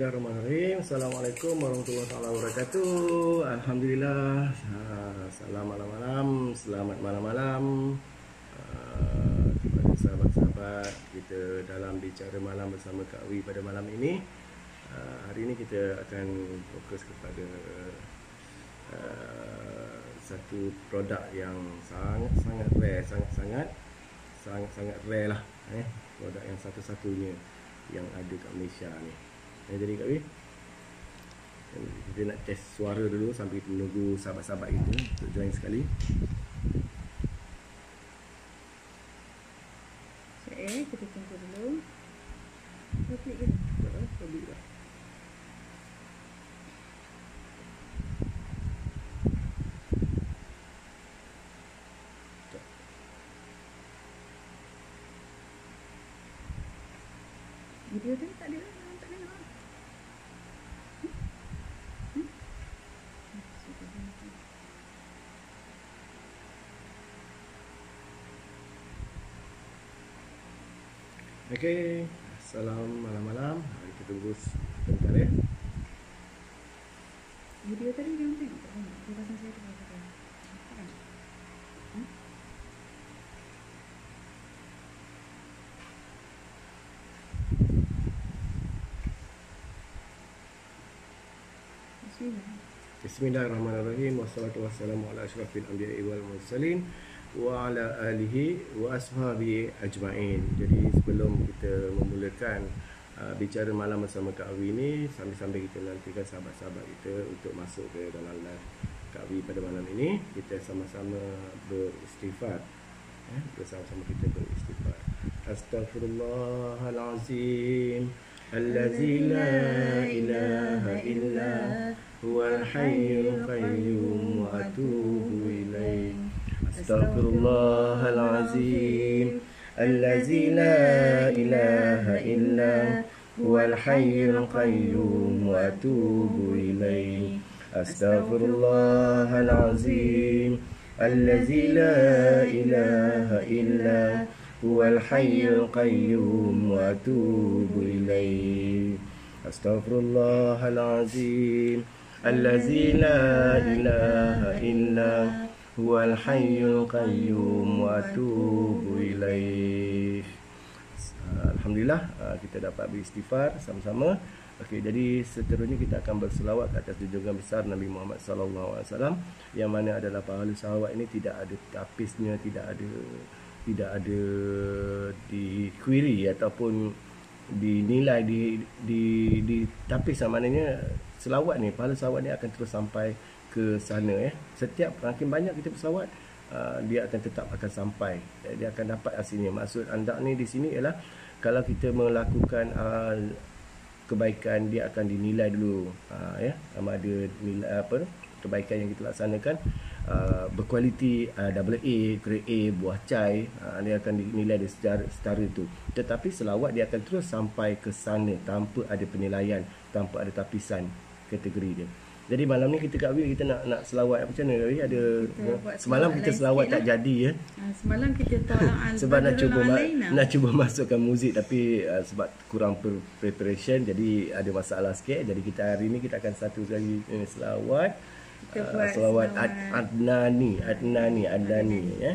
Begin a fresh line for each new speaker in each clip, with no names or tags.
Bismillahirrahmanirrahim. Assalamualaikum warahmatullahi wabarakatuh. Alhamdulillah. Salam malam-malam. Selamat malam-malam kepada sahabat-sahabat kita dalam bicara malam bersama Kak Wi pada malam ini. Hari ini kita akan fokus kepada satu produk yang sangat rare, sangat rare lah. Produk yang satu-satunya yang ada kat Malaysia ni. Jadi Kak Wi, kita nak test suara dulu sambil kita menunggu sahabat-sahabat kita untuk join sekali.
Kita tunggu dulu. Klik ke?
Klik dah.
Video tu tak ada lah, tak ada lah.
Okey, salam malam-malam. Kita tunggu sebentar ya.
Video tadi jangan tengok, tak tengok. Dia pasang saya tu.
Bismillahirrahmanirrahim. Wassalatu wassalamu ala asyrafil anbiya'i wal mursalin wa ala alihi wa ashabihi ajma'in. Jadi sebelum kita memulakan bicara malam bersama Kak Wi ni, sambil-sambil kita nantikan sahabat-sahabat kita untuk masuk ke dalam live Kak Wi pada malam ini, kita sama-sama beristighfar. Bersama-sama kita beristighfar. Astaghfirullahalazim allazi la ilaha illa huwal hayyul qayyum wa atubu ilaih. Astaghfirullahalazim allazi la ilaha illa huwal hayyul qayyum wa atubu ilaih. Astaghfirullahalazim allazi la ilaha illa huwal hayyul qayyum wa atubu ilaih. Astaghfirullahalazim allazi la ilaha illa huwal hayyul qayyum wa atubu ilaih. Alhamdulillah, kita dapat beristighfar sama-sama. Okey, jadi seterusnya kita akan berselawat ke atas junjungan besar Nabi Muhammad sallallahu alaihi wasallam, yang mana adalah pahala selawat ini tidak ada tapisnya, tidak ada di query ataupun dinilai di tapis. Maknanya selawat ni, pahala selawat ni akan terus sampai ke sana ya. Setiap makin banyak kita berselawat, dia akan tetap akan sampai, dia akan dapat hasilnya. Maksud anda ni di sini ialah kalau kita melakukan kebaikan, dia akan dinilai dulu ya, sama ada nilai apa kebaikan yang kita laksanakan berkualiti double A, grade A, buah cai, dia akan dinilai dari setara itu. Tetapi selawat dia akan terus sampai ke sana tanpa ada penilaian, tanpa ada tapisan kategori dia. Jadi malam ni kita Kak Wi, kita nak selawat macam mana Kak Wi? Ada semalam kita selawat tak jadi ya.
Semalam kita tolak
sebab nak cuba masukkan muzik, tapi sebab kurang preparation, jadi ada masalah sikit. Jadi kita hari ni kita akan satu lagi selawat. Selawat Adnani ya.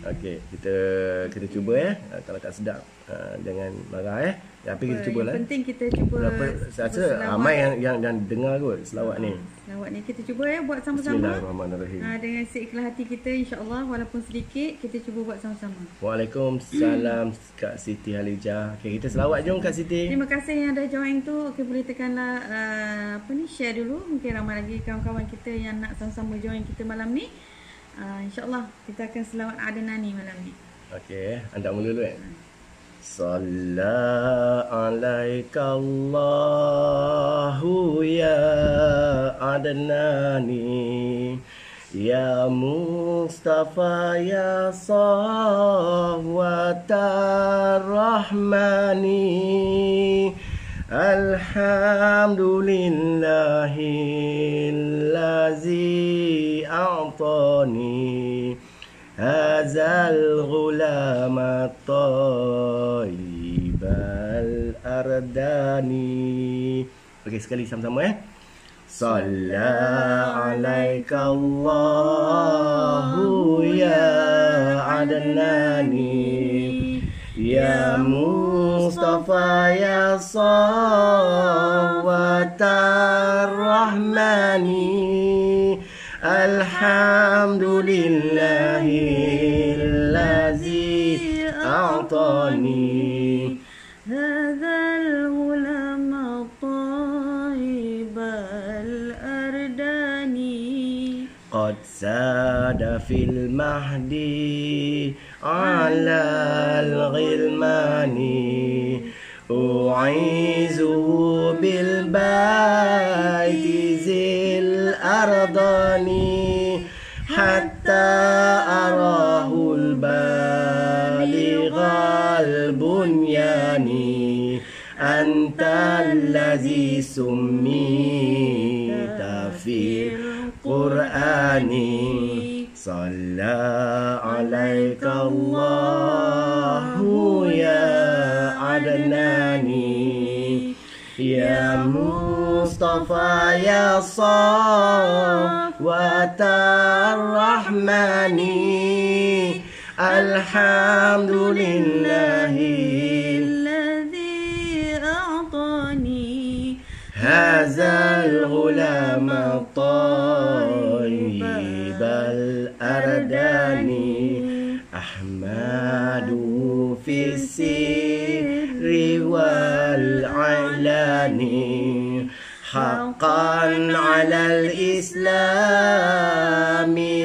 Okey, kita cuba ya. Kalau tak sedap jangan marah ya. Tapi kita cubalah.
Penting kita cuba.
Saya rasa ramai yang dengar kot selawat ni.
Selawat ni kita cuba ya, buat sama-sama.
Bismillahirrahmanirrahim.
Dengan seikhlas hati kita, insya-Allah, walaupun sedikit kita cuba buat sama-sama.
Waalaikumsalam Kak Siti Halijah. Okey, kita selawat jom Kak Siti.
Terima kasih yang dah join tu. Okey, boleh tekanlah share dulu. Mungkin ramai lagi kawan-kawan kita yang nak sama-sama join kita malam ni. InsyaAllah kita akan selawat Adnani malam ni.
Okey, anda mula dulu Salla alaika Allahu ya Adnani, ya Mustafa ya Sahwatar Rahmani, alhamdulillahillazi a'tani hazal ghulama tayyibal ardani Okey, sekali sama-sama Salla alaika Allahu ya Adnani ya Mustafa ya Sawwatar Rahmani Alhamdulillahillazi a'tani
hadzal ulama taibal ardani
qad sada fil mahdi alal ghilmani u'izuhu bil baiti zil ardani hatta arahul balighal bunyani anta allazi summita fil qur'ani salla alaika Allahu ya Adnani ya Mustafa ya Sawwatar Rahmani Alhamdulillahillazi a'tani hadzal ulama taibal ardani ahmadu fi sirri wal alani haqqan 'alal islami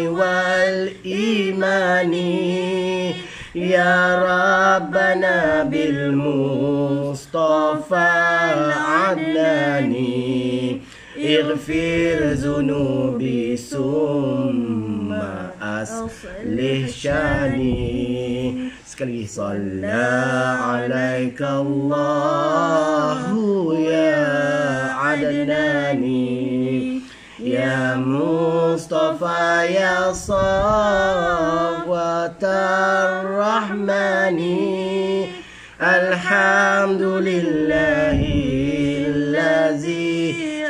wal imani ya rabbana bil mustafa adnani ighfir zunubi summa aslih syani sekali salla alaika Allahu ya Adnani ya Mustafa ya Sawwatar Rahmani alhamdulillahillazi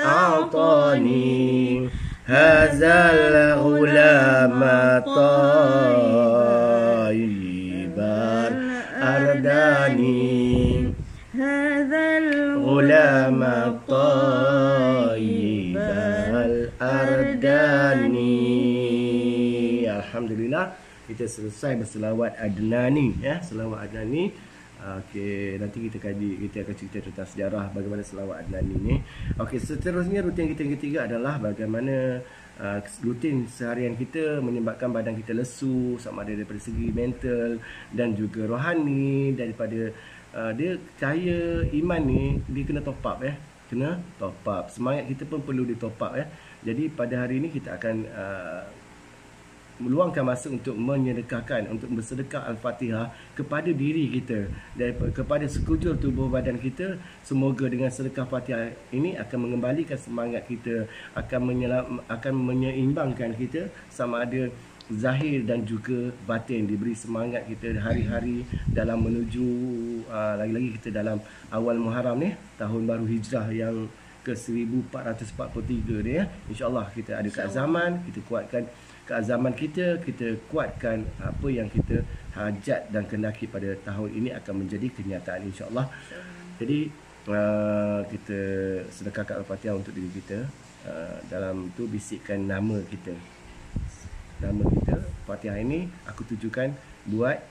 a'tani hadzal ulama tayyibar ardani hadzal ulama tayyibal ardani. Alhamdulillah kita selesai berselawat Adnani selawat Adnani. Okey, nanti kita akan cerita tentang sejarah bagaimana selawat Adnani ni. Okey, seterusnya rutin kita yang ketiga adalah bagaimana rutin seharian kita menyebabkan badan kita lesu, sama ada daripada segi mental dan juga rohani, daripada dia percaya iman ni dia kena top up kena top up. Semangat kita pun perlu di top up Jadi pada hari ini kita akan meluangkan masa untuk menyedekahkan, untuk bersedekah Al-Fatihah kepada diri kita dan kepada sekujur tubuh badan kita. Semoga dengan sedekah Fatihah ini akan mengembalikan semangat kita, akan menyeimbangkan kita sama ada zahir dan juga batin, diberi semangat kita hari-hari dalam menuju lagi-lagi kita dalam awal Muharram ni, tahun baru Hijrah yang ke 1443 ni InsyaAllah kita ada keazaman, kita kuatkan keazaman kita kuatkan apa yang kita hajat dan kendaki pada tahun ini akan menjadi kenyataan insyaAllah. Jadi kita sedekahkan Al-Fatihah untuk diri kita. Dalam tu bisikkan nama kita. Nama kita, Fatihah ini aku tujukan buat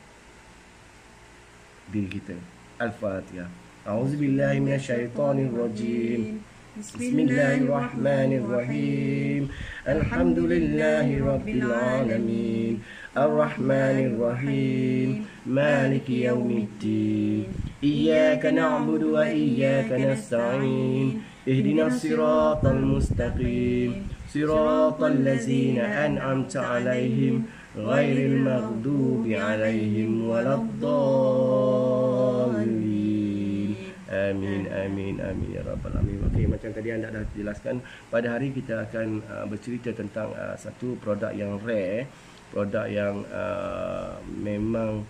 diri kita. Al-Fatihah. A'udzubillahi minasyaitonirrajim. Bismillahirrahmanirrahim. Alhamdulillahi rabbil alamin. Ar-Rahmanir-Rahim. Maliki yaumiddin. Iyyaka na'budu wa iyyaka nasta'in. Ihdinas siratal mustaqim. Siratal ladzina an'amta 'alaihim ghairil maghdubi 'alaihim waladdallin. Amin, amin, amin ya rabbal alamin. Okey, macam tadi anda dah jelaskan, pada hari kita akan bercerita tentang satu produk yang rare, produk yang memang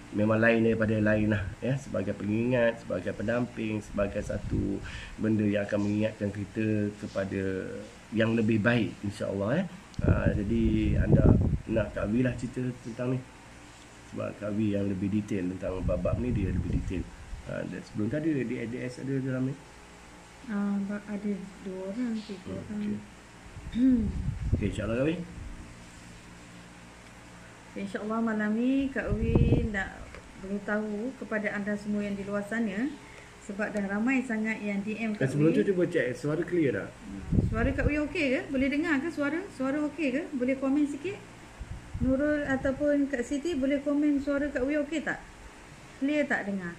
memang lain daripada lain lah ya, sebagai pengingat, sebagai pendamping, sebagai satu benda yang akan mengingatkan kita kepada yang lebih baik, insya-Allah ya. Jadi anda nak Kak Wi lah cerita tentang ni, sebab Kak Wi yang lebih detail tentang bab ni, dia lebih detail. Dan sebelum tadi di ADS ada dalam ni.
Ada 2 orang, 3 orang.
Okey, insya-Allah Kak Wi.
InsyaAllah malam ni Kak Wi nak beritahu kepada anda semua yang di luar sana, sebab dah ramai sangat yang DM Kak Wi.
Sebelum tu cuba check suara clear tak?
Suara Kak Wi okey ke? Boleh dengar ke suara? Suara okey ke? Boleh komen sikit? Nurul ataupun Kak Siti boleh komen suara Kak Wi okey tak? Clear tak dengar?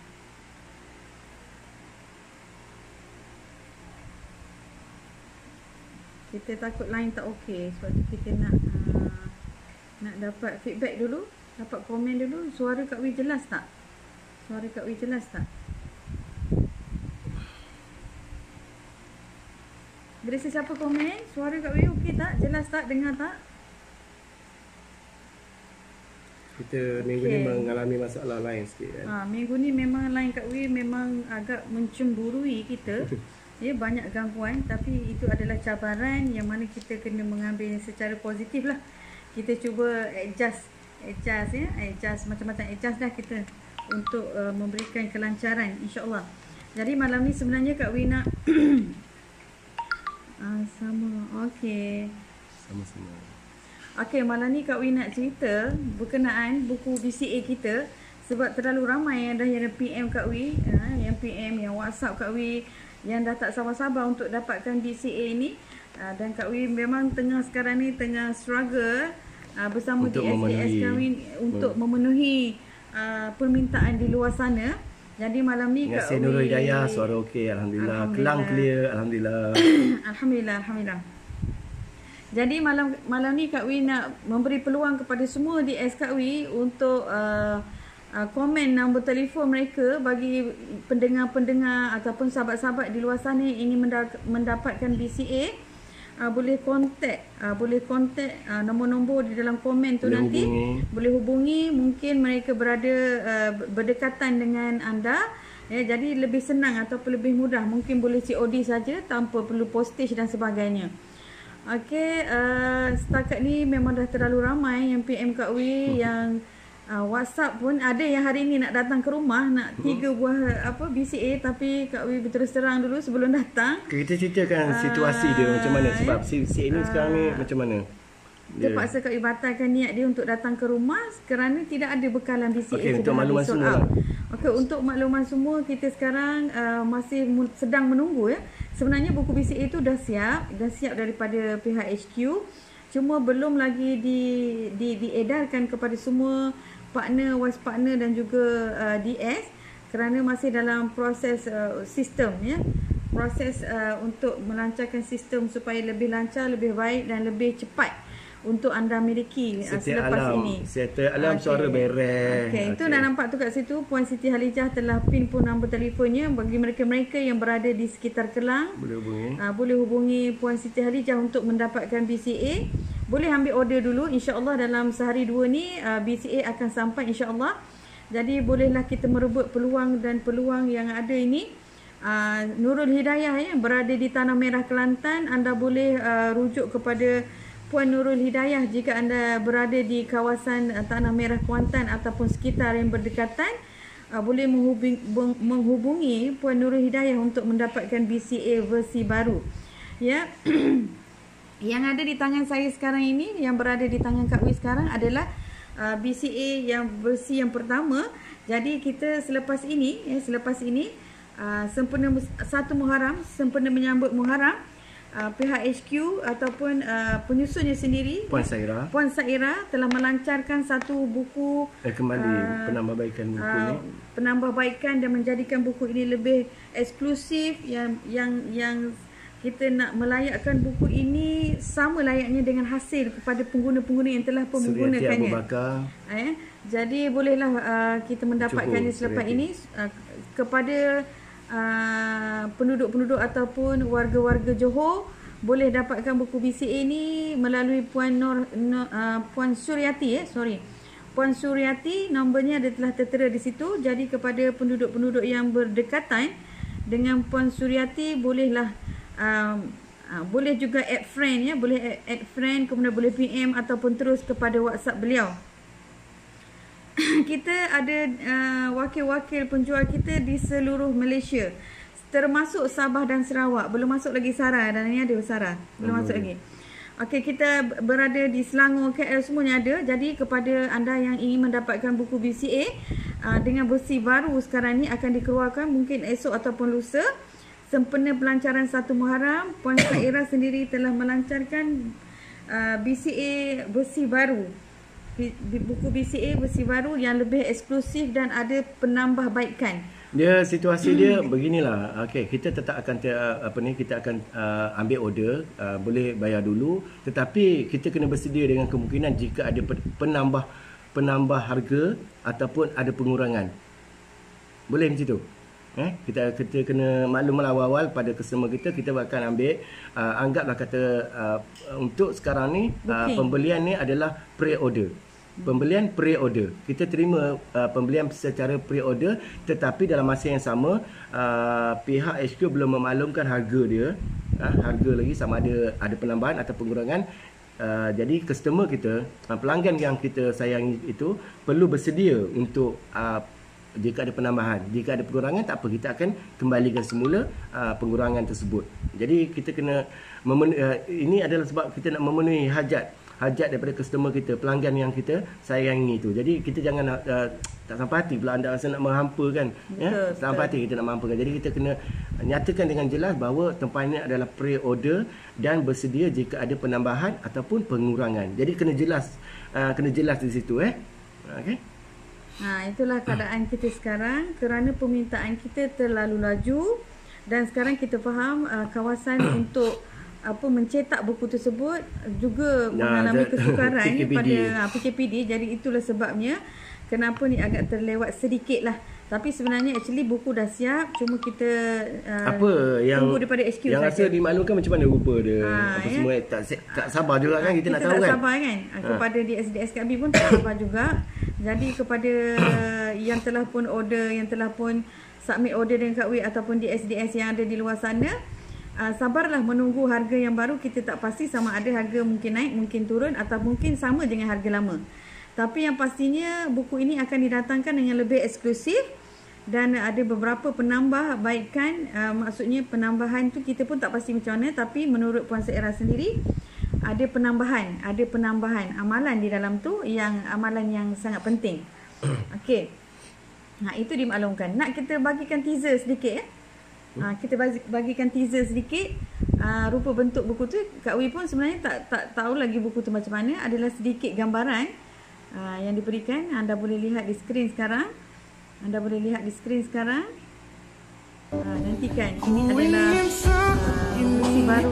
Kita takut line tak okey, sebab tu kita nak dapat feedback dulu, dapat komen dulu. Suara Kak Wi jelas tak? Suara Kak Wi jelas tak? Boleh sesiapa komen? Suara Kak Wi okey tak? Jelas tak? Dengar tak?
Kita minggu ni mengalami masalah lain sikit kan.
Minggu ni memang line Kak Wi memang agak mencemburui kita. Ya, banyak gangguan, tapi itu adalah cabaran yang mana kita kena mengambil secara positif lah. Kita cuba adjust macam-macam adjust dah kita untuk memberikan kelancaran, insya-Allah. Jadi malam ni sebenarnya Kak Wi nak sama. Okey.
Sama-sama.
Okey, malam ni Kak Wi nak cerita berkenaan buku BCA kita, sebab terlalu ramai yang PM Kak Wi, yang PM, yang WhatsApp Kak Wi, yang dah tak sabar-sabar untuk dapatkan BCA ni. Dan Kak Wi memang sekarang ni tengah struggle bersama DSDS kami untuk memenuhi permintaan di luar sana. Jadi malam ni Kak Wi,
Nurul Hidayah suara okey, alhamdulillah. Kelang clear, alhamdulillah.
Alhamdulillah. Jadi malam ni Kak Wi nak memberi peluang kepada semua DS Kak Wi untuk komen nombor telefon mereka bagi pendengar-pendengar ataupun sahabat-sahabat di luar sana yang ingin mendapatkan BCA. Boleh kontak nombor-nombor di dalam komen tu, nanti boleh hubungi. Mungkin mereka berada berdekatan dengan anda ya, jadi lebih senang ataupun lebih mudah. Mungkin boleh COD saja tanpa perlu postage dan sebagainya. Okey, setakat ni memang dah terlalu ramai yang PM Kak Wi, yang WhatsApp pun ada yang hari ni nak datang ke rumah nak 3 buah BCA, tapi Kak Wi berterus terang dulu sebelum datang.
Kita ceritakan situasi dia macam mana, sebab BCA ni sekarang ni macam mana.
Terpaksa Kak Wi batalkan niat dia untuk datang ke rumah kerana tidak ada bekalan BCA.
Okey, untuk makluman semua.
Okey, untuk makluman semua, kita sekarang masih sedang menunggu ya. Sebenarnya buku BCA itu dah siap daripada pihak HQ. Cuma belum lagi diedarkan kepada semua partner, wise partner dan juga DS, kerana masih dalam proses sistem ya. Proses untuk melancarkan sistem supaya lebih lancar, lebih baik dan lebih cepat untuk anda miliki selepas ini.
Setiap alam suara beres.
Okey, itu dah nampak tu kat situ. Puan Siti Halijah telah pin pun nombor telefonnya bagi mereka-mereka yang berada di sekitar Kelang. Boleh hubungi Puan Siti Halijah untuk mendapatkan BCA. Boleh ambil order dulu, insya-Allah dalam sehari 2 ni BCA akan sampai, insya-Allah. Jadi bolehlah kita merebut peluang yang ada ini. Nurul Hidayah yang berada di Tanah Merah Kelantan, anda boleh rujuk kepada Puan Nurul Hidayah jika anda berada di kawasan Tanah Merah Kuantan ataupun sekitar yang berdekatan. Boleh menghubungi Puan Nurul Hidayah untuk mendapatkan BCA versi baru ya. Yang ada di tangan saya sekarang ini, yang berada di tangan Kak Wi sekarang adalah BCA yang versi yang pertama. Jadi kita selepas ini sempena 1 Muharram, sempena menyambut Muharram, pihak HQ ataupun penyusunnya sendiri, Puan Saira telah melancarkan satu buku
penambahbaikan buku ni,
penambahbaikan dan menjadikan buku ini lebih eksklusif, yang kita nak melayakkan buku ini sama layaknya dengan hasil kepada pengguna-pengguna yang telah pun menggunakannya. Jadi bolehlah kita mendapatkannya selepas ini kepada penduduk-penduduk ataupun warga-warga Johor. Boleh dapatkan buku BCA ni melalui Puan Suryati Puan Suryati, nombornya telah tertera di situ. Jadi kepada penduduk-penduduk yang berdekatan dengan Puan Suryati, bolehlah boleh juga add friend ya, boleh add friend, kemudian boleh PM ataupun terus kepada WhatsApp beliau. Kita ada wakil-wakil penjual kita di seluruh Malaysia, termasuk Sabah dan Sarawak. Belum masuk lagi Sara, dan ini ada Sara, belum masuk lagi. Okey, kita berada di Selangor, KL, semuanya ada. Jadi kepada anda yang ingin mendapatkan buku BCA dengan versi baru sekarang ni akan dikeluarkan mungkin esok ataupun lusa. Sempena pelancaran 1 Muharram, Puan Saira sendiri telah melancarkan BCA versi baru. Buku BCA versi baru yang lebih eksklusif dan ada penambahbaikan.
Dia situasi dia beginilah. Okey, kita tetap akan kita akan ambil order, boleh bayar dulu, tetapi kita kena bersedia dengan kemungkinan jika ada penambah harga ataupun ada pengurangan. Boleh macam tu? Kita kena maklumlah awal-awal pada customer kita akan ambil anggaplah kata untuk sekarang ni pembelian ni adalah pre-order. Pembelian pre-order. Kita terima pembelian secara pre-order, tetapi dalam masa yang sama pihak HQ belum memaklumkan harga dia. Harga lagi sama ada penambahan atau pengurangan. Jadi customer kita, pelanggan yang kita sayangi itu perlu bersedia untuk jika ada penambahan, jika ada pengurangan, tak apa, kita akan kembalikan semula pengurangan tersebut. Jadi kita kena ini adalah sebab kita nak memenuhi hajat daripada customer kita, pelanggan yang kita sayangi itu. Jadi kita jangan tak sampai hati pula anda rasa nak menghampakan. Tak sampai hati kita nak menghampakan. Jadi kita kena nyatakan dengan jelas bahawa tempat ini adalah pre-order dan bersedia jika ada penambahan ataupun pengurangan. Jadi kena jelas di situ. Okey.
Itulah keadaan kita sekarang kerana permintaan kita terlalu laju dan sekarang kita faham kawasan untuk mencetak buku tersebut juga mengalami kesukaran pada PKPD. Jadi itulah sebabnya kenapa ni agak terlewat sedikit lah. Tapi sebenarnya actually buku dah siap, cuma kita tunggu daripada HQ
yang
saja.
Rasa dimaklumkan macam mana rupa dia semua tak sabar juga kan, kita nak tahu kan. Kita
tak sabar kan. Kepada di SDS KB pun tak sabar juga. Jadi kepada yang telah pun order, yang telah pun submit order dengan Kak Wee ataupun di SDS yang ada di luar sana, sabarlah menunggu harga yang baru. Kita tak pasti sama ada harga mungkin naik, mungkin turun atau mungkin sama dengan harga lama. Tapi yang pastinya buku ini akan didatangkan dengan lebih eksklusif dan ada beberapa penambahbaikan. Maksudnya penambahan tu kita pun tak pasti macam mana, tapi menurut Puan Saira sendiri ada penambahan amalan di dalam tu, yang amalan yang sangat penting. Okey. Itu dimaklumkan. Nak kita bagikan teaser sedikit kita bagikan teaser sedikit rupa bentuk buku tu. Kak Wee pun sebenarnya tak tahu lagi buku tu macam mana. Adalah sedikit gambaran yang diberikan. Anda boleh lihat di skrin sekarang. Nantikan ini adalah versi baru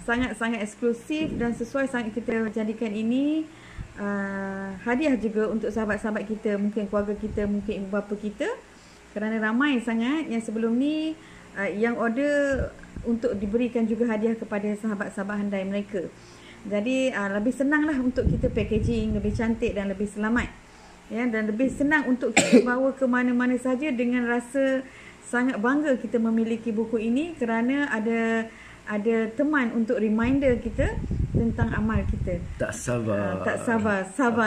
sangat-sangat eksklusif dan sesuai sangat kita jadikan ini hadiah juga untuk sahabat-sahabat kita, mungkin keluarga kita, mungkin ibu bapa kita, kerana ramai sangat yang sebelum ni yang order untuk diberikan juga hadiah kepada sahabat-sahabat handai mereka. Jadi lebih senanglah untuk kita packaging lebih cantik dan lebih selamat ya, dan lebih senang untuk kita bawa ke mana-mana saja dengan rasa sangat bangga kita memiliki buku ini kerana ada teman untuk reminder kita tentang amal kita.
Sabar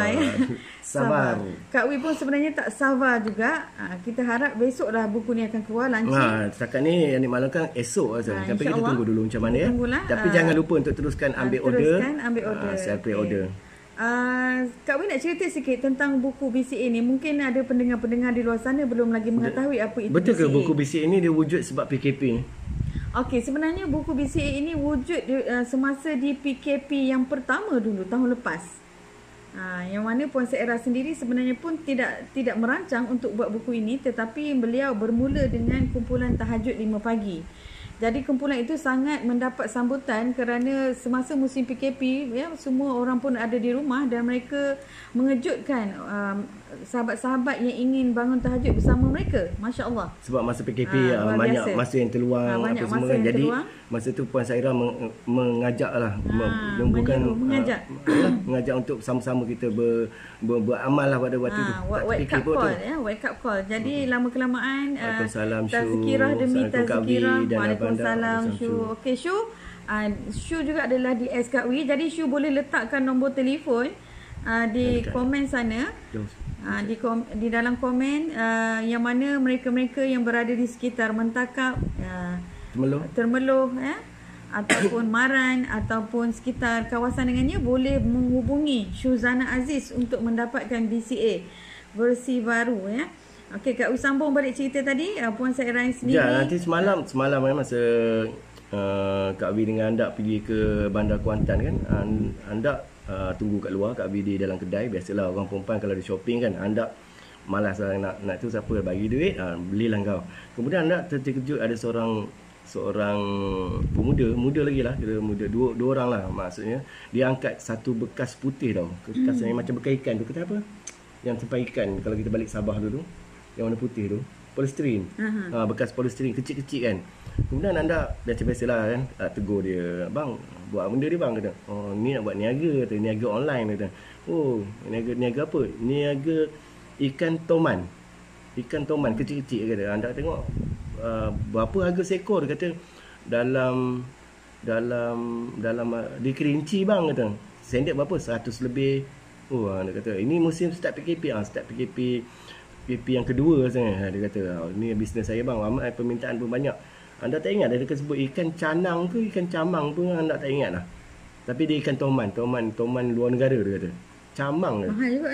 ya.
Sabar.
Kak Wee pun sebenarnya tak sabar juga. Kita harap besoklah buku ni akan keluar launching.
Setakat ni yang dimaklumkan esok saja. Tapi kita tunggu dulu macam mana ya. Tapi jangan lupa untuk teruskan ambil order. Secara pre-order.
Kak Wee nak cerita sikit tentang buku BCA ni. Mungkin ada pendengar-pendengar di luar sana belum lagi mengetahui apa itu
betul
BCA.
Betul ke buku BCA ni dia wujud sebab PKP ni?
Okey, sebenarnya buku BCA ini wujud semasa di PKP yang pertama dulu tahun lepas. Yang mana Puan Saira sendiri sebenarnya pun tidak merancang untuk buat buku ini, tetapi beliau bermula dengan kumpulan tahajud 5 pagi. Jadi kumpulan itu sangat mendapat sambutan kerana semasa musim PKP ya, semua orang pun ada di rumah dan mereka mengejutkan sahabat-sahabat yang ingin bangun tahajud bersama mereka. Masya Allah.
Sebab masa PKP banyak masa yang terluang apa semua kan. Jadi masa tu Puan Saira mengajak lah, mengajak untuk sama-sama kita beramal lah pada waktu tu.
Wake up call ya, wake up call. Jadi lama kelamaan
Waalaikumsalam
tazkirah demi tazkirah. Waalaikumsalam Syu. Okey Syu. Syu juga adalah di SKW. Jadi Syu boleh letakkan nombor telefon di komen sana. Di dalam komen yang mana mereka-mereka yang berada di sekitar Mentakap, Termeloh ataupun Maran ataupun sekitar kawasan dengannya boleh menghubungi Syuzana Aziz untuk mendapatkan BCA versi baru ya. Okey, Kak Wi sambung balik cerita tadi Puan Saira sendiri.
Ya, nanti semalam masa Kak Wi dengan anda pergi ke Bandar Kuantan kan, anda tunggu kat luar, Kak Wi di dalam kedai. Biasalah orang perempuan kalau ada shopping kan, anda malas lah nak tu, siapa bagi duit, belilah kau. Kemudian anda terkejut ada seorang pemuda, muda lagi lah, kira muda, dua orang lah maksudnya. Dia angkat satu bekas putih tau, bekas yang macam bekas ikan tu, kata apa? Yang tempat ikan kalau kita balik Sabah dulu, yang warna putih tu, polisterin. Bekas polisterin kecil-kecil kan. Kemudian anda biasa-biasalah kan, tegur dia, bang buat benda dia bang, kata. Oh ni nak buat niaga, kata, niaga online, kata. Oh niaga apa? Niaga ikan toman. Ikan toman kecil-kecil, kata. Anda tengok berapa harga seekor, dia kata. Dalam di Kerinci bang, kata. Sendek berapa? 100 lebih. Oh dia kata ini musim start PKP, start PKP yang kedua sebenarnya. Dia kata ni bisnes saya bang, ramai permintaan pun banyak. Anda tak ingat dia sebut ikan canang ke ikan camang pun anda tak ingat lah. Tapi dia ikan toman luar negara, dia kata. Camang dia. Mahal juga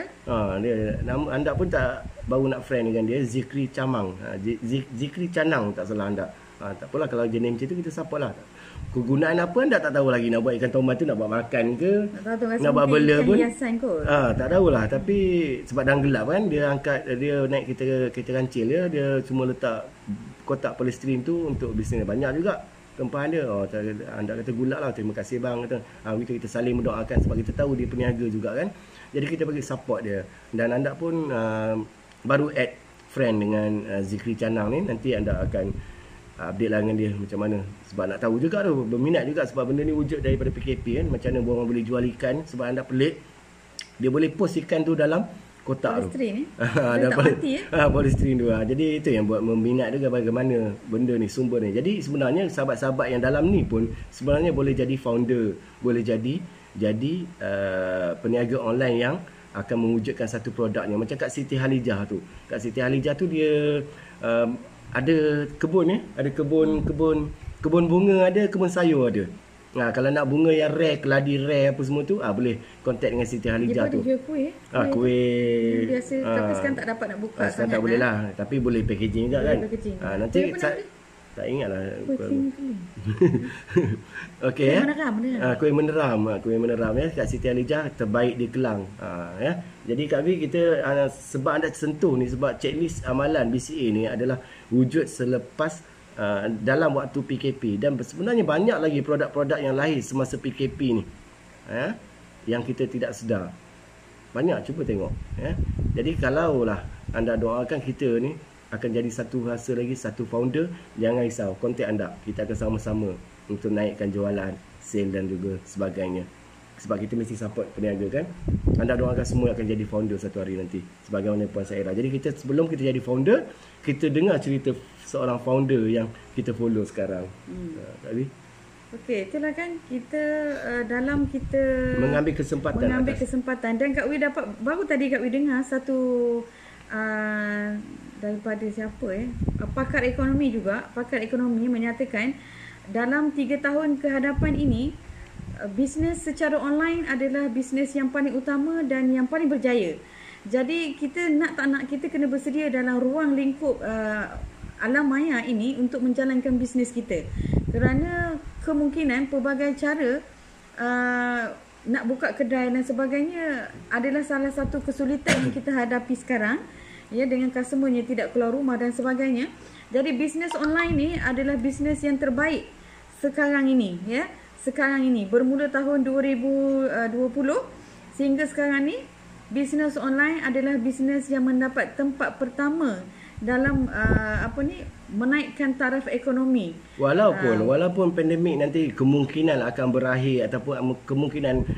dia anda pun tak baru nak friend dengan dia, Zikri Camang. Zikri Canang tak salah anda. Tak apalah kalau jenis macam tu kita support lah. Kegunaan apa anda tak tahu lagi, nak buat ikan toman tu nak buat makan ke, nak buat bela pun tak tahulah. Tapi sebab dah gelap kan, dia naik kereta kancil dia cuma letak kotak polisterin tu untuk bisnes. Banyak juga tempahan dia. Anda kata gulak lah, terima kasih bang, kata. Kita saling mendoakan sebab kita tahu dia peniaga juga kan. Jadi kita bagi support dia. Dan anda pun baru add friend dengan Zikri Canang ni. Nanti anda akan update lah dengan dia macam mana. Sebab nak tahu juga tu, berminat juga sebab benda ni wujud daripada PKP kan. Macam mana orang boleh jual ikan. Sebab anda pelik, dia boleh post ikan tu dalam kotak polisterin, polisterin tu. Jadi itu yang buat meminat juga bagaimana benda ni, sumber ni. Jadi sebenarnya sahabat-sahabat yang dalam ni pun sebenarnya boleh jadi founder, boleh jadi peniaga online yang akan mewujudkan satu produknya. Macam Kak Siti Halijah tu. Kak Siti Halijah tu dia ada kebun ada kebun bunga, ada kebun sayur ada. Kalau nak bunga yang rare, keladi rare apa semua tu, boleh contact dengan Siti Halijah tu.
Dia jual kuih.
Kuih
biasa, tapi sekarang tak dapat nak buka sangat.
Tak boleh lah, tapi boleh packaging juga kan. Nanti tak ingat lah. Okey ya. Kuih meneram ya, Kak Siti Halijah terbaik di Kelang. Ya. Jadi Kak Vi, kita sebab anda sentuh ni, sebab checklist amalan BCA ni adalah wujud selepas dalam waktu PKP, dan sebenarnya banyak lagi produk-produk yang lahir semasa PKP ni yang kita tidak sedar. Banyak, cuba tengok ya. Jadi kalaulah anda doakan kita ni akan jadi satu hasil lagi, satu founder, jangan risau, kontak anda, kita akan sama-sama untuk naikkan jualan, sale dan juga sebagainya. Sebab kita mesti support peniaga kan. Anda doakan semua akan jadi founder satu hari nanti, sebagaimana Puan Saira. Jadi kita sebelum kita jadi founder, kita dengar cerita seorang founder yang kita follow sekarang. Tadi.
Okey, itulah kan kita dalam kita
mengambil kesempatan. Dan Kak Wi dapat, baru tadi Kak Wi dengar satu daripada siapa pakar ekonomi juga. Pakar ekonomi menyatakan dalam 3 tahun ke hadapan ini, bisnes secara online adalah bisnes yang paling utama dan yang paling berjaya. Jadi kita nak tak nak, kita kena bersedia dalam ruang lingkup alam maya ini untuk menjalankan bisnes kita. Kerana kemungkinan pelbagai cara nak buka kedai dan sebagainya adalah salah satu kesulitan yang kita hadapi sekarang ya, dengan customer yang tidak keluar rumah dan sebagainya. Jadi bisnes online ni adalah bisnes yang terbaik sekarang ini ya. Sekarang ini bermula tahun 2020 sehingga sekarang ni
bisnes online adalah bisnes yang mendapat tempat pertama dalam menaikkan taraf ekonomi.
Walaupun pandemik nanti kemungkinan akan berakhir ataupun kemungkinan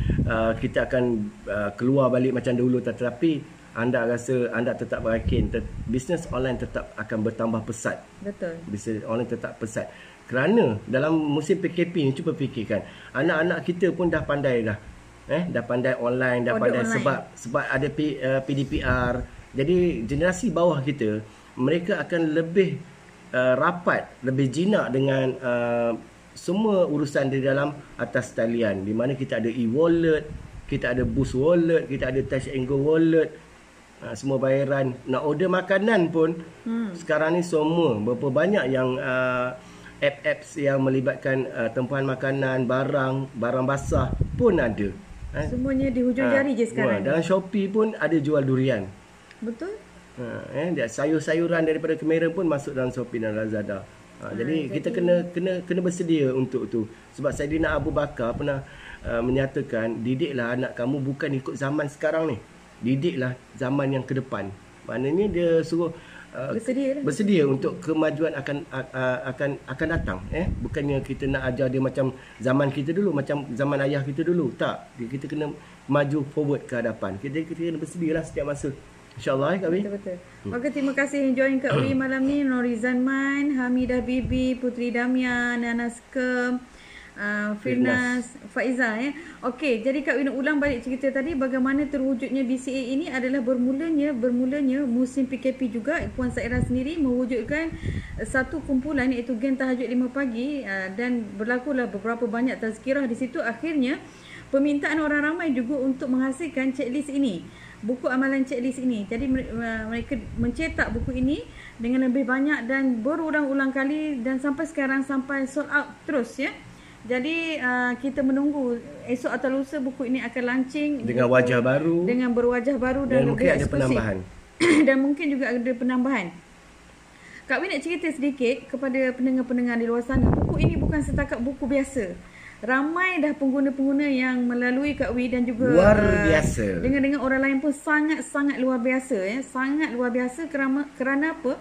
kita akan keluar balik macam dulu, tetapi anda rasa anda tetap yakin bisnes online tetap akan bertambah pesat.
Betul.
Bisnes online tetap pesat. Kerana dalam musim PKP ni, cuba fikirkan, anak-anak kita pun dah pandai dah. Dah pandai online, dah pandai online. sebab ada PDPR. Jadi generasi bawah kita, mereka akan lebih rapat, lebih jinak dengan semua urusan di dalam atas talian, di mana kita ada e-wallet, kita ada Boost wallet, kita ada Touch and Go wallet, semua bayaran. Nak order makanan pun sekarang ni semua berapa banyak yang apps yang melibatkan tempahan makanan, barang basah pun ada.
Semuanya di hujung jari je sekarang.
Dalam Shopee pun ada jual durian.
Betul.
Sayur-sayuran daripada kamera pun masuk dalam Shopee dan Lazada. Jadi kita kena bersedia untuk tu. Sebab Saidina Abu Bakar pernah menyatakan, didiklah anak kamu bukan ikut zaman sekarang ni, didiklah zaman yang ke depan. Maknanya dia suruh bersedia untuk kemajuan akan datang. Bukannya kita nak ajar dia macam zaman kita dulu, macam zaman ayah kita dulu. Tak, kita kena maju forward ke hadapan. Kita kena bersedialah setiap masa. InsyaAllah Kak Wi.
Betul. Okey, terima kasih yang join Kak Wi malam ni. Norizan Man, Hamidah Bibi, Putri Damian, Nanas Kem, Firnas, Faiza. Okey, jadi Kak Wi nak ulang balik cerita tadi bagaimana terwujudnya BCA ini adalah bermulanya musim PKP juga. Puan Saira sendiri mewujudkan satu kumpulan iaitu Geng Tahajud 5 Pagi dan berlakulah beberapa banyak tazkirah di situ. Akhirnya permintaan orang ramai juga untuk menghasilkan checklist ini, buku amalan checklist ini. Jadi mereka mencetak buku ini dengan lebih banyak dan berulang-ulang kali, dan sampai sekarang sampai sold out terus ya. Jadi kita menunggu esok atau lusa buku ini akan launching
dengan wajah baru,
dengan berwajah baru dan
mungkin ada penambahan.
Dan mungkin juga ada penambahan. Kak Wi nak cerita sedikit kepada pendengar-pendengar di luar sana, buku ini bukan setakat buku biasa. Ramai dah pengguna-pengguna yang melalui Kak Wi dan juga
luar biasa. Dengan
orang lain pun sangat-sangat luar biasa ya. Sangat luar biasa kerana apa?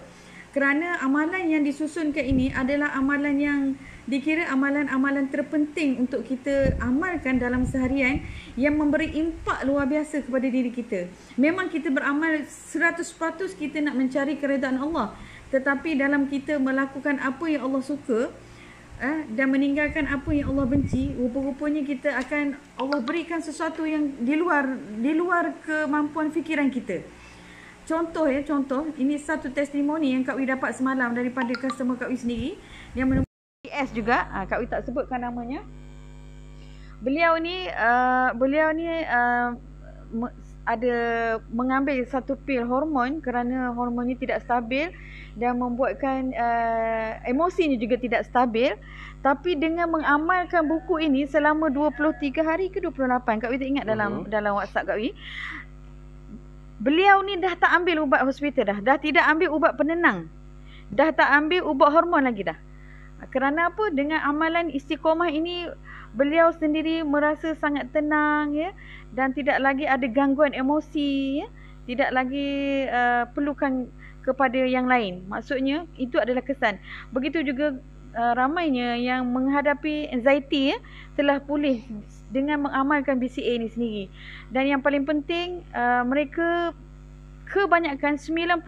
Kerana amalan yang disusunkan ini adalah amalan yang dikira amalan-amalan terpenting untuk kita amalkan dalam seharian, yang memberi impak luar biasa kepada diri kita. Memang kita beramal 100% kita nak mencari keredaan Allah, tetapi dalam kita melakukan apa yang Allah suka dan meninggalkan apa yang Allah benci, rupa-rupanya kita akan Allah berikan sesuatu yang di luar kemampuan fikiran kita. Contoh ini satu testimoni yang Kak Wi dapat semalam daripada customer Kak Wi sendiri yang menunggu S juga. Kak Wi tak sebutkan namanya. Beliau ni ada mengambil satu pil hormon kerana hormonnya tidak stabil dan membuatkan emosinya juga tidak stabil. Tapi dengan mengamalkan buku ini selama 23 hari ke 28, Kak Wi tak ingat dalam WhatsApp Kak Wi, beliau ni dah tak ambil ubat hospital dah tidak ambil ubat penenang, dah tak ambil ubat hormon lagi dah. Kerana apa? Dengan amalan istiqomah ini beliau sendiri merasa sangat tenang ya, dan tidak lagi ada gangguan emosi ya, tidak lagi perlukan kepada yang lain. Maksudnya itu adalah kesan. Begitu juga ramainya yang menghadapi anxiety ya, telah pulih dengan mengamalkan BCA ini sendiri. Dan yang paling penting mereka kebanyakan 99%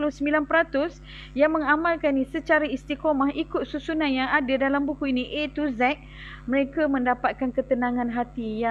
yang mengamalkan ni secara istiqomah ikut susunan yang ada dalam buku ini A to Z, mereka mendapatkan ketenangan hati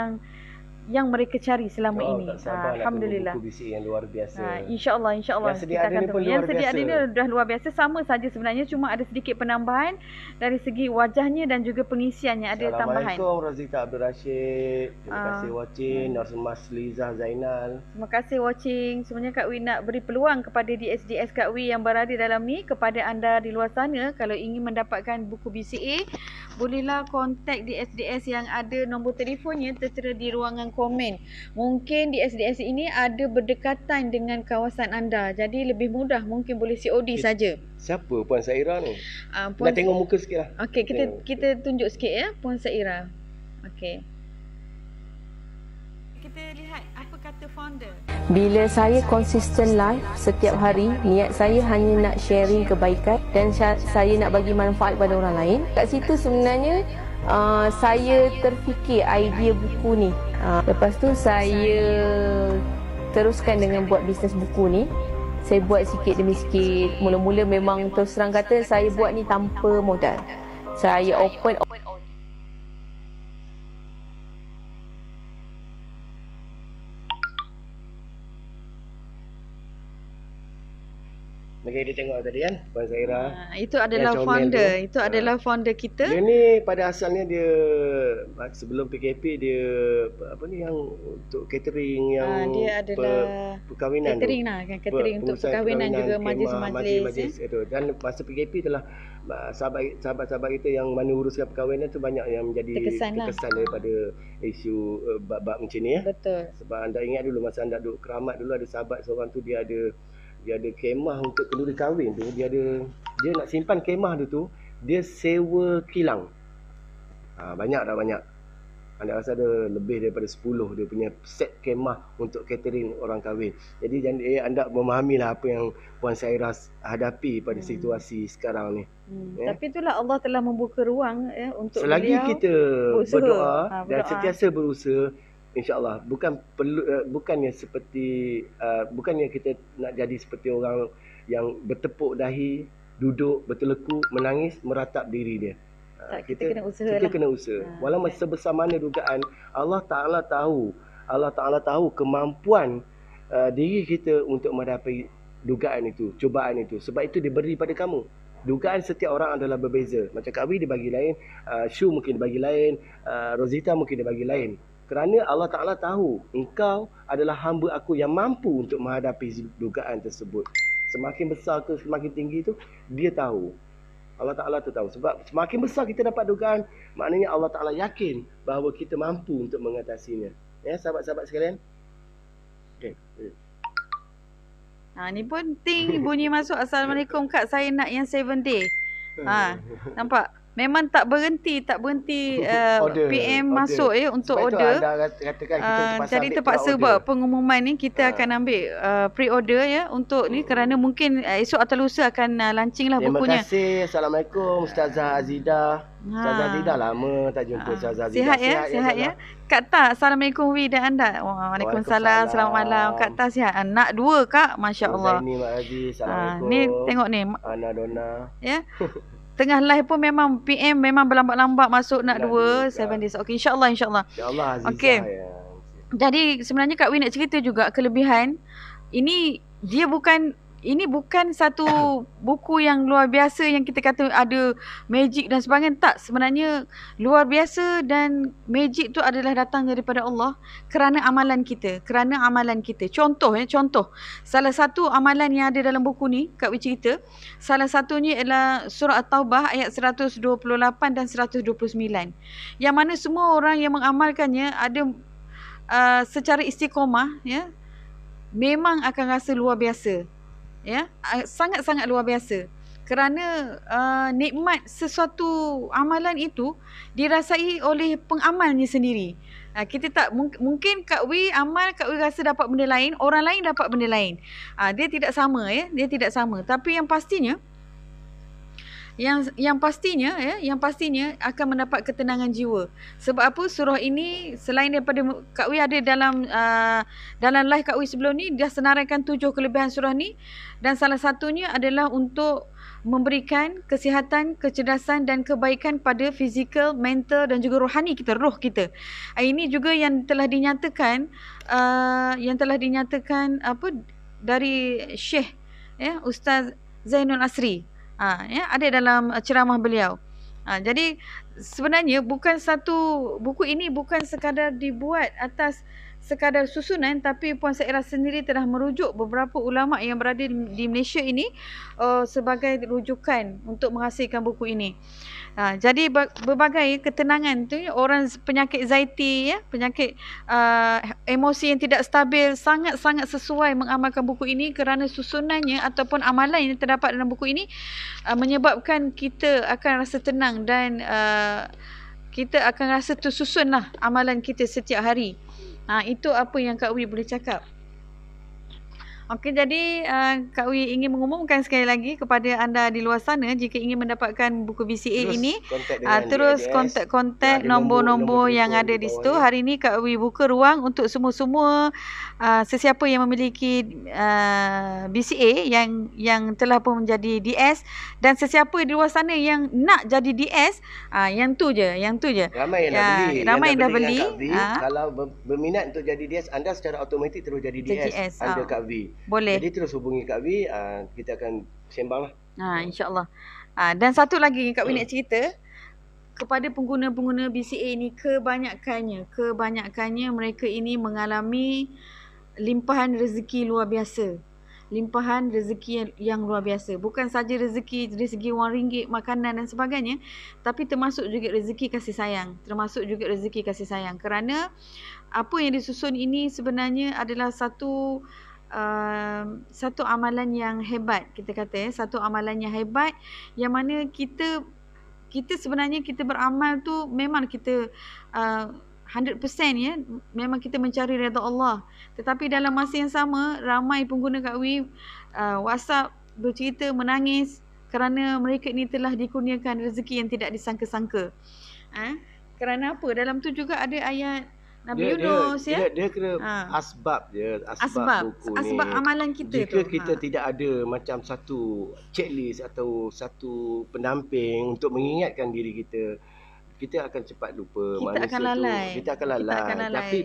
yang mereka cari selama ini. Alhamdulillah.
Buku BCA yang luar biasa.
InsyaAllah yang sedia ada ni pun luar biasa. Yang sedia ada ni dah luar biasa, sama saja sebenarnya, cuma ada sedikit penambahan dari segi wajahnya dan juga pengisiannya ada tambahan.
Assalamualaikum Razita Abdul Rashid. Terima kasih watching. Nursemas Liza Zainal.
Terima kasih watching. Sebenarnya Kak Wi nak beri peluang kepada DSDS Kak Wi yang berada dalam ni, kepada anda di luar sana, kalau ingin mendapatkan buku BCA, bolehlah kontak DSDS yang ada nombor telefonnya tertera di ruangan komen. Mungkin di SDS ini ada berdekatan dengan kawasan anda, jadi lebih mudah, mungkin boleh COD saja.
Siapa Puan Saira ni? Nak tengok muka sikit lah.
Okey, kita tunjuk sikit ya Puan Saira. Okey. kita lihat apa kata founder.
Bila saya konsisten live setiap hari, niat saya hanya nak sharing kebaikan dan saya nak bagi manfaat pada orang lain. Kat situ sebenarnya saya terfikir idea buku ni. Lepas tu saya teruskan dengan buat bisnes buku ni. Saya buat sikit demi sikit. Mula-mula memang terus terang kata saya buat ni tanpa modal. Saya open
Macam kita tengok tadi kan, Puan Zaira.
Itu adalah founder. Itu adalah founder kita.
Dia ni pada asalnya dia sebelum PKP dia apa ni yang untuk catering yang
dia adalah
perkahwinan
catering
tu.
Lah kan, catering untuk perkahwinan juga majlis-majlis
itu. Dan masa PKP telah sahabat-sahabat kita yang mana uruskan perkahwinan tu banyak yang menjadi terkesan daripada isu bab macam ni ya.
Betul.
Sebab anda ingat dulu masa anda duduk keramat dulu, ada sahabat seorang tu dia ada kemah untuk kenduri kahwin tu. Dia nak simpan kemah tu dia sewa kilang. Banyak. Anda rasa ada lebih daripada 10 dia punya set kemah untuk catering orang kahwin. Jadi anda memahamilah apa yang Puan Zaira hadapi pada situasi sekarang ni.
Tapi itulah Allah telah membuka ruang untuk
selagi
beliau
kita berdoa dan sentiasa berusaha, InsyaAllah bukannya kita nak jadi seperti orang yang bertepuk dahi, duduk bertelekuk, menangis, meratap diri dia.
Kita kena usaha.
Kena usaha. Walau sebesar mana dugaan, Allah Ta'ala tahu kemampuan diri kita untuk menghadapi dugaan itu, cubaan itu. Sebab itu diberi pada kamu. Dugaan setiap orang adalah berbeza. Macam Kak Wi dia bagi lain, Shu mungkin dia bagi lain, Rosita mungkin dia bagi lain. Kerana Allah Ta'ala tahu engkau adalah hamba aku yang mampu untuk menghadapi dugaan tersebut. Semakin besar ke semakin tinggi tu, dia tahu. Allah Ta'ala tu tahu. Sebab semakin besar kita dapat dugaan, maknanya Allah Ta'ala yakin bahawa kita mampu untuk mengatasinya. Ya, sahabat-sahabat sekalian. Okay.
Ni pun ting bunyi masuk. Assalamualaikum Kak, saya nak yang 7 day. Nampak? Memang tak berhenti PM masuk untuk
sebab
order.
Jadi
terpaksa buat pengumuman ni, kita akan ambil pre-order untuk ni kerana mungkin esok atau lusa akan launching lah bukunya.
Terima kasih. Assalamualaikum Ustazah Azidah. Ustazah Azidah lama tak jumpa Ustazah Azidah.
Sihat ya. Kak Ta, Assalamualaikum Wi dan anda. Waalaikumsalam. Selamat malam. Kak Ta sihat. Nak 2 Kak, masya-Allah.
Zaini Mak Aziz. Assalamualaikum.
Ni tengok ni.
Ana Dona.
Ya. Tengah live pun memang PM memang berlambat-lambat masuk nak 2 7 days. Okey, insya-Allah.
InsyaAllah Azizah.
Okey. Jadi sebenarnya Kak Wi nak cerita juga kelebihan. Ini bukan satu buku yang luar biasa yang kita kata ada magic dan sebagainya. Tak, sebenarnya luar biasa dan magic tu adalah datang daripada Allah kerana amalan kita. Contoh. Salah satu amalan yang ada dalam buku ni, Kak Wi cerita, salah satunya ialah surah At-Taubah ayat 128 dan 129. Yang mana semua orang yang mengamalkannya ada secara istiqomah, ya, memang akan rasa luar biasa. Ya, sangat-sangat luar biasa. Kerana nikmat sesuatu amalan itu dirasai oleh pengamalnya sendiri. Kita tak mungkin Kak Wi amal, Kak Wi rasa dapat benda lain, orang lain dapat benda lain. Dia tidak sama, ya, dia tidak sama. Tapi yang pastinya yang pastinya akan mendapat ketenangan jiwa. Sebab apa? Surah ini selain daripada Kak Wi ada dalam live Kak Wi sebelum ni dah senaraikan 7 kelebihan surah ni, dan salah satunya adalah untuk memberikan kesihatan, kecerdasan dan kebaikan pada fizikal, mental dan juga rohani kita, roh kita. Ini juga yang telah dinyatakan dari Syekh, ya, Ustaz Zainul Asri. Ada dalam ceramah beliau. Jadi sebenarnya buku ini bukan sekadar dibuat atas sekadar susunan, tapi Puan Zaira sendiri telah merujuk beberapa ulama yang berada di Malaysia ini sebagai rujukan untuk menghasilkan buku ini. Jadi berbagai ketenangan tu, orang penyakit anxiety, ya, penyakit emosi yang tidak stabil, sangat-sangat sesuai mengamalkan buku ini kerana susunannya ataupun amalan yang terdapat dalam buku ini menyebabkan kita akan rasa tenang dan kita akan rasa tersusunlah amalan kita setiap hari. Itu apa yang Kak Wi boleh cakap. Okey, jadi Kak Wi ingin mengumumkan sekali lagi kepada anda di luar sana, jika ingin mendapatkan buku BCA ini, terus kontak nombor-nombor yang ada di situ. Hari ini Kak Wi buka ruang untuk semua-semua sesiapa yang memiliki BCA yang telah pun menjadi DS, dan sesiapa di luar sana yang nak jadi DS, yang tu je.
Ramai yang dah beli. Kalau berminat untuk jadi DS, anda secara automatik terus jadi DS under Kak Wi.
Boleh.
Jadi terus hubungi Kak Wi, kita akan sembang lah.
InsyaAllah. Dan satu lagi Kak Wi nak cerita, kepada pengguna-pengguna BCA ni, kebanyakannya mereka ini mengalami limpahan rezeki luar biasa. Limpahan rezeki yang luar biasa. Bukan saja rezeki dari segi wang ringgit, makanan dan sebagainya, tapi termasuk juga rezeki kasih sayang. Kerana apa yang disusun ini sebenarnya adalah satu amalan yang hebat, kita kata satu amalan yang hebat, yang mana kita sebenarnya kita beramal tu memang kita 100% ya, memang kita mencari redha Allah. Tetapi dalam masa yang sama, ramai pengguna Kak Wi WhatsApp bercerita menangis kerana mereka ini telah dikurniakan rezeki yang tidak disangka-sangka. Kerana apa? Dalam tu juga ada ayat Nabi Yunus,
dia kena asbab buku ni.
Asbab amalan kita
Jika kita tidak ada macam satu checklist atau satu pendamping untuk mengingatkan diri kita akan cepat lupa.
Kita akan lalai.
Tapi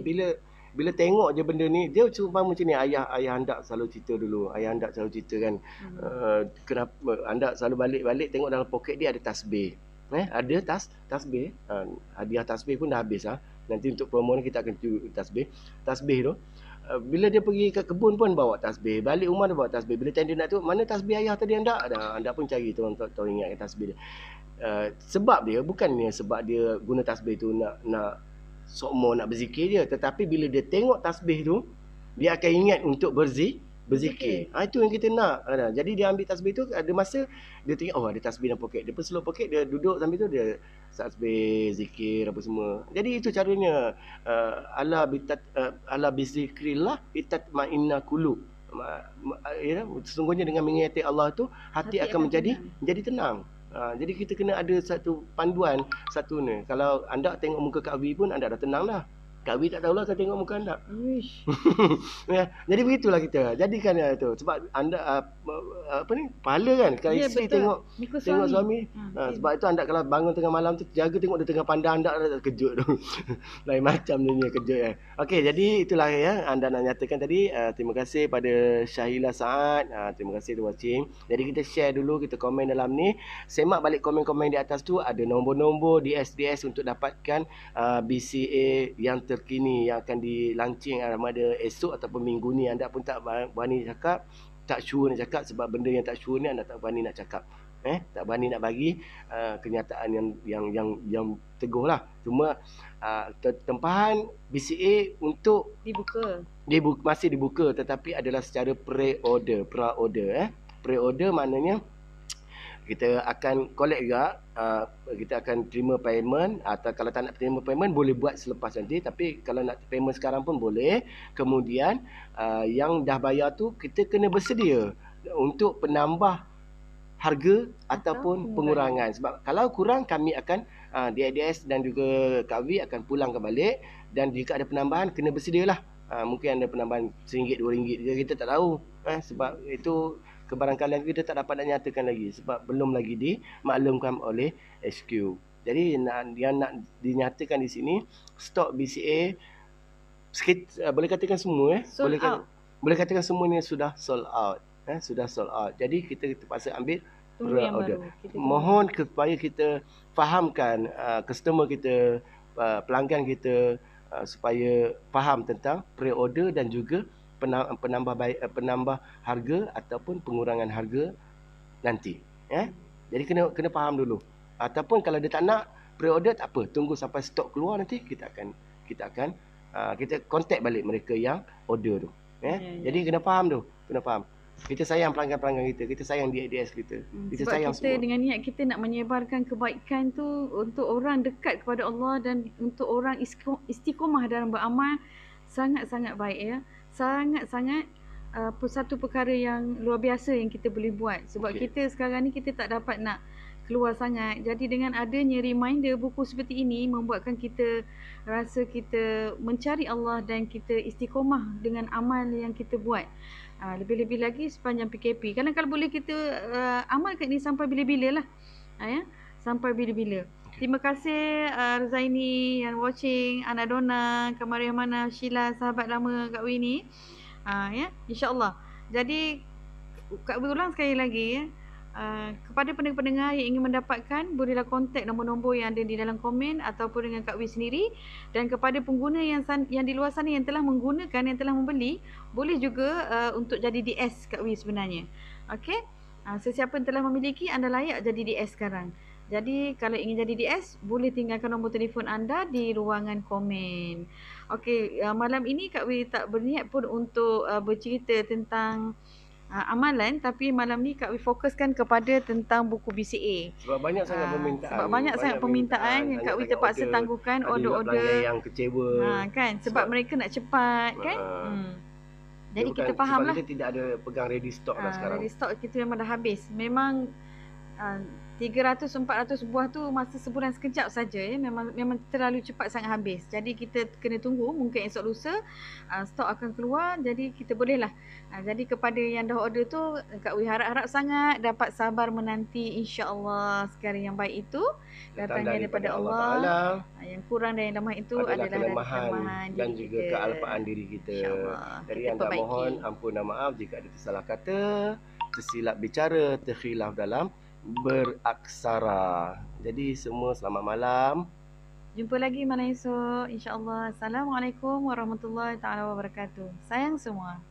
bila tengok je benda ni, dia cuma macam ni. Ayah anda selalu cerita dulu. Ayah anda selalu cerita kan, kenapa anda selalu balik tengok dalam poket dia ada tasbih. Ada tasbih. Hadiah tasbih pun dah habis . Nanti untuk promo ni kita akan cuci tasbih tu. Bila dia pergi ke kebun pun bawa tasbih, balik rumah dia bawa tasbih. Bila tanya dia nak tu, mana tasbih ayah tadi anda? Anda pun cari tu untuk ingat tasbih dia. Sebab dia bukannya sebab dia guna tasbih tu nak sokmo, nak berzikir dia, tetapi bila dia tengok tasbih tu, dia akan ingat untuk berzikir. Itu yang kita nak. Jadi dia ambil tasbih tu, ada masa dia tengok ada tasbih dalam poket. Dia pun slow poket, dia duduk sambil tu dia tasbih, zikir apa semua. Jadi itu caranya. Ala bizikrillah itatma'inna qulub. Sesungguhnya dengan mengingati Allah tu, hati akan menjadi tenang. Jadi kita kena ada satu panduan satu ni. Kalau anda tengok muka Kak Wi pun anda dah tenang dah. Kak Wi tak tahulah saya tengok muka anda. Jadi begitulah kita. Jadikan tu. Sebab anda pahala kan. Kalau isteri tengok suami. Sebab itu anda kalau bangun tengah malam tu, jaga tengok dia tengah pandang anda, dah kejut tu. Lain macam dia kejut . Okey, jadi itulah ya anda nak nyatakan tadi. Terima kasih pada Syahila Saad. Terima kasih for watching. Jadi kita share dulu, kita komen dalam ni. Semak balik komen-komen di atas tu, ada nombor-nombor DS untuk dapatkan BCA yang terkini yang akan dilaunching pada esok ataupun minggu ni. Anda pun tak berani cakap, tak sure nak cakap, sebab benda yang tak sure ni anda tak berani nak cakap. Tak berani nak bagi kenyataan yang teguh lah. Cuma tempahan BCA untuk masih dibuka, tetapi adalah secara pre-order. Pre-order maknanya kita akan collect juga, kita akan terima payment, atau kalau tak nak terima payment boleh buat selepas nanti, tapi kalau nak payment sekarang pun boleh. Kemudian yang dah bayar tu kita kena bersedia untuk penambah harga ataupun pengurangan. Sebab kalau kurang, kami akan DIDS dan juga Kak Wi akan pulang balik, dan jika ada penambahan kena bersedialah. Mungkin ada penambahan RM1, RM2 kita tak tahu. Sebab itu kebarangkalian kita tak dapat nak nyatakan lagi sebab belum lagi dimaklumkan oleh HQ. Jadi yang nak dinyatakan di sini, stok BCA boleh katakan semua boleh katakan semua ni sudah sold out. Sudah sold out. Jadi kita terpaksa ambil pre-order. Mohon supaya kita fahamkan customer kita, pelanggan kita, supaya faham tentang pre-order dan juga penambah harga ataupun pengurangan harga nanti. Jadi kena faham dulu. Ataupun kalau dia tak nak pre-order, tak apa, tunggu sampai stok keluar, nanti kita akan contact balik mereka yang order tu. Jadi kena faham. Kita sayang pelanggan-pelanggan kita sayang DIDS kita. Kita
sebab
sayang
kita semua. Dengan niat kita nak menyebarkan kebaikan tu untuk orang dekat kepada Allah dan untuk orang istiqomah dalam beramal, sangat-sangat baik ya. Sangat-sangat satu perkara yang luar biasa yang kita boleh buat. Sebab kita sekarang ni kita tak dapat nak keluar sangat. Jadi dengan adanya reminder buku seperti ini membuatkan kita rasa kita mencari Allah dan kita istiqomah dengan amal yang kita buat. Lebih-lebih lagi sepanjang PKP. Kadang kalau boleh kita amalkan ini sampai bila-bila lah. Ya, sampai bila-bila. Terima kasih Zaini yang watching, Ana Donna, Kamaria Mana, Sheila, sahabat lama Kak Wi ni. Ya, insya-Allah. Jadi Kak Wi ulang sekali lagi ya. Kepada pendengar-pendengar yang ingin mendapatkan, bolehlah kontak nombor-nombor yang ada di dalam komen ataupun dengan Kak Wi sendiri. Dan kepada pengguna yang di luar sana yang telah menggunakan, yang telah membeli, boleh juga untuk jadi DS Kak Wi sebenarnya. Okey. Sesiapa yang telah memiliki, anda layak jadi DS sekarang. Jadi kalau ingin jadi DS, boleh tinggalkan nombor telefon anda di ruangan komen. Okey, malam ini Kak Wi tak berniat pun untuk bercerita tentang amalan, tapi malam ni Kak Wi fokuskan kepada tentang buku BCA.
Sebab banyak sangat permintaan.
Sebab banyak sangat permintaan yang Kak Wi terpaksa tangguhkan order-order
yang kecewa.
Kan sebab mereka nak cepat kan. Jadi kita faham lah.
Kita tidak ada pegang ready stock lah sekarang.
Ready stock kita memang dah habis. Memang 300-400 buah tu masa sebulan sekejap saja ya. Memang terlalu cepat sangat habis. Jadi kita kena tunggu, mungkin esok lusa stok akan keluar, jadi kita bolehlah. Jadi kepada yang dah order tu, Kak Wi harap-harap sangat dapat sabar menanti, insya-Allah segala yang baik itu datangnya daripada Allah Taala. Yang kurang dan yang lemah itu adalah kelemahan
dan juga kealpaan diri kita. Jadi anda mohon ampun dan maaf jika ada tersalah kata, tersilap bicara, terkhilaf dalam beraksara. Jadi semua selamat malam.
Jumpa lagi malam esok insya-Allah. Assalamualaikum warahmatullahi taala wabarakatuh. Sayang semua.